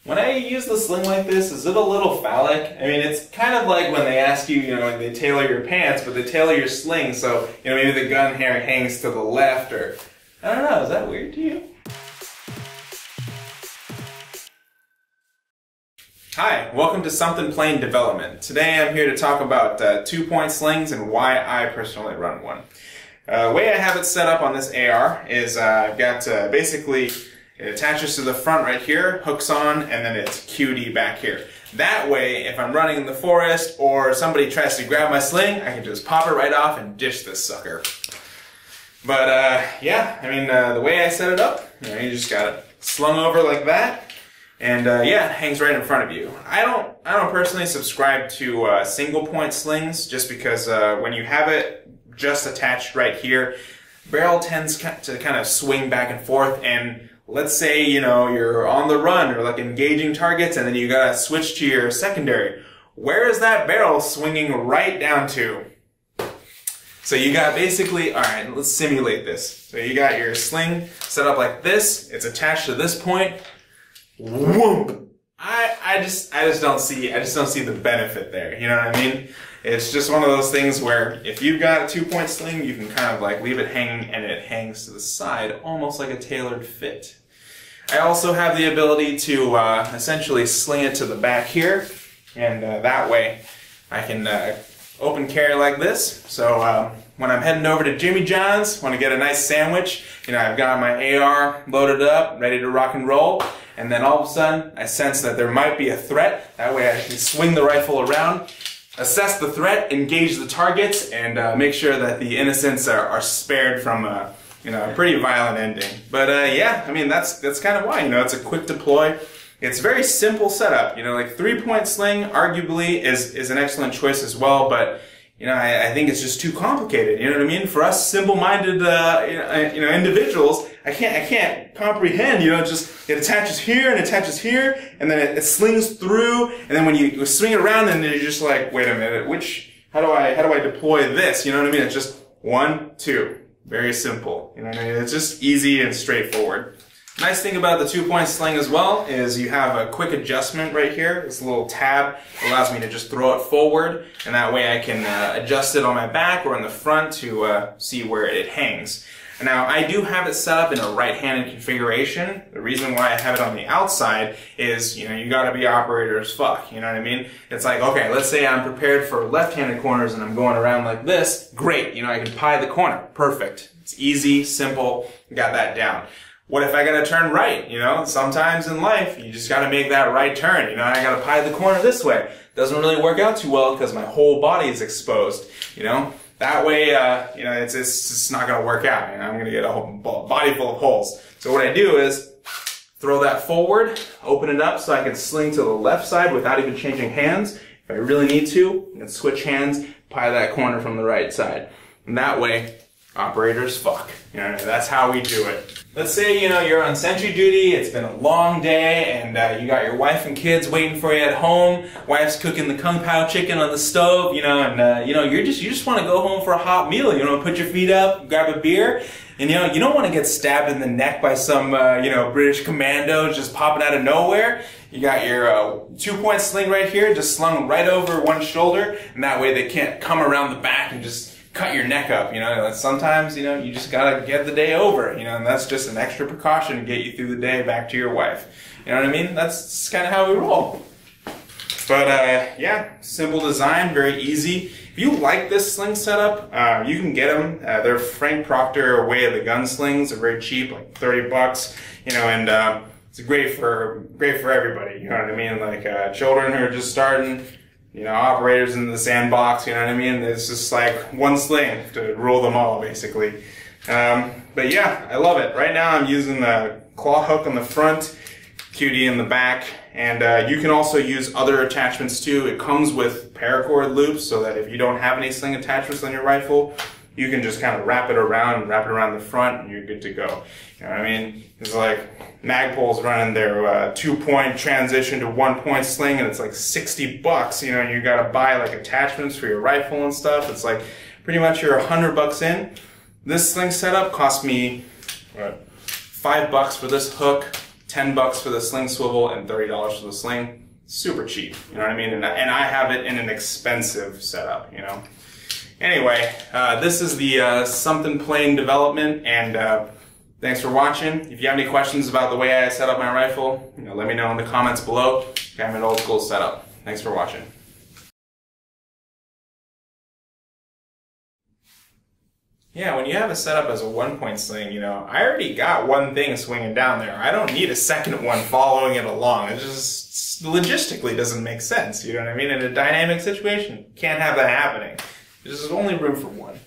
When I use the sling like this, is it a little phallic? I mean, it's kind of like when they ask you, when they tailor your pants, but they tailor your sling, so, maybe the gun hair hangs to the left, or, I don't know, is that weird to you? Hi, welcome to Something Plain Development. Today I'm here to talk about 2-point slings and why I personally run one. The way I have it set up on this AR is I've got basically it attaches to the front right here, hooks on, and then it's QD back here. That way, if I'm running in the forest or somebody tries to grab my sling, I can just pop it right off and dish this sucker. But yeah, I mean, the way I set it up, you just got it slung over like that, and yeah, it hangs right in front of you. I don't personally subscribe to single point slings, just because when you have it just attached right here, barrel tends to kind of swing back and forth, and let's say, you're on the run or like engaging targets and then you gotta switch to your secondary. Where is that barrel swinging right down to? So you got basically, alright, let's simulate this. So you got your sling set up like this, it's attached to this point. Whoop! I just don't see the benefit there, you know what I mean? It's just one of those things where if you've got a 2-point sling, you can kind of like leave it hanging and it hangs to the side, almost like a tailored fit. I also have the ability to essentially sling it to the back here, and that way I can open carry like this. So when I'm heading over to Jimmy John's, want to get a nice sandwich, I've got my AR loaded up, ready to rock and roll, and then all of a sudden I sense that there might be a threat. That way I can swing the rifle around, assess the threat, engage the targets, and make sure that the innocents are spared from a pretty violent ending. But yeah, I mean, that's kind of why, it's a quick deploy. It's very simple setup, like 3-point sling arguably is an excellent choice as well, but I think it's just too complicated, you know what I mean? For us simple-minded individuals, I can't comprehend, just it attaches here and attaches here, and then it slings through, and then when you swing it around, and then you're just like, wait a minute, how do I deploy this? You know what I mean? It's just 1, 2. Very simple, you know what I mean? It's just easy and straightforward. Nice thing about the 2-point sling as well is you have a quick adjustment right here. This little tab allows me to just throw it forward, and that way I can adjust it on my back or in the front to see where it hangs. Now, I do have it set up in a right-handed configuration. The reason why I have it on the outside is, you gotta be operator as fuck, you know what I mean? It's like, okay, let's say I'm prepared for left-handed corners and I'm going around like this. Great, I can pie the corner. Perfect. It's easy, simple, got that down. What if I gotta turn right, Sometimes in life, you just gotta make that right turn, I gotta pie the corner this way. Doesn't really work out too well because my whole body is exposed, That way, it's just not going to work out. I'm going to get a whole body full of holes. So what I do is throw that forward, open it up so I can sling to the left side without even changing hands. If I really need to, I can switch hands, pie that corner from the right side. And that way, operators fuck. That's how we do it. Let's say, you're on sentry duty, it's been a long day, and you got your wife and kids waiting for you at home. Wife's cooking the kung pao chicken on the stove, and you just want to go home for a hot meal. Put your feet up, grab a beer, and you don't want to get stabbed in the neck by some British commando just popping out of nowhere. You got your 2-point sling right here, just slung right over one shoulder, and that way they can't come around the back and just cut your neck up, Sometimes, you just gotta get the day over, and that's just an extra precaution to get you through the day back to your wife. You know what I mean? That's kind of how we roll. But, yeah, simple design, very easy. If you like this sling setup, you can get them. They're Frank Proctor Way of the Gun slings. They're very cheap, like 30 bucks, and it's great for everybody, you know what I mean? Like, children who are just starting, operators in the sandbox, you know what I mean? It's just like one sling to rule them all, basically. But yeah, I love it. Right now I'm using the claw hook on the front, QD in the back, and you can also use other attachments too. It comes with paracord loops so that if you don't have any sling attachments on your rifle, you can just kind of wrap it around the front, and you're good to go. You know what I mean? It's like Magpul's running their 2-point transition to 1-point sling, and it's like 60 bucks. And you gotta buy like attachments for your rifle and stuff. It's like pretty much you're 100 bucks in. This sling setup cost me what, $5 for this hook, 10 bucks for the sling swivel and $30 for the sling. Super cheap, you know what I mean? And I have it in an expensive setup, you know? Anyway, this is the Something Plain development, and thanks for watching. If you have any questions about the way I set up my rifle, you know, let me know in the comments below. I have an old school setup. Thanks for watching. Yeah, when you have a setup as a 1-point sling, you know, I already got one thing swinging down there. I don't need a second one following it along. It just logistically doesn't make sense, you know what I mean? In a dynamic situation, can't have that happening. There's only room for one.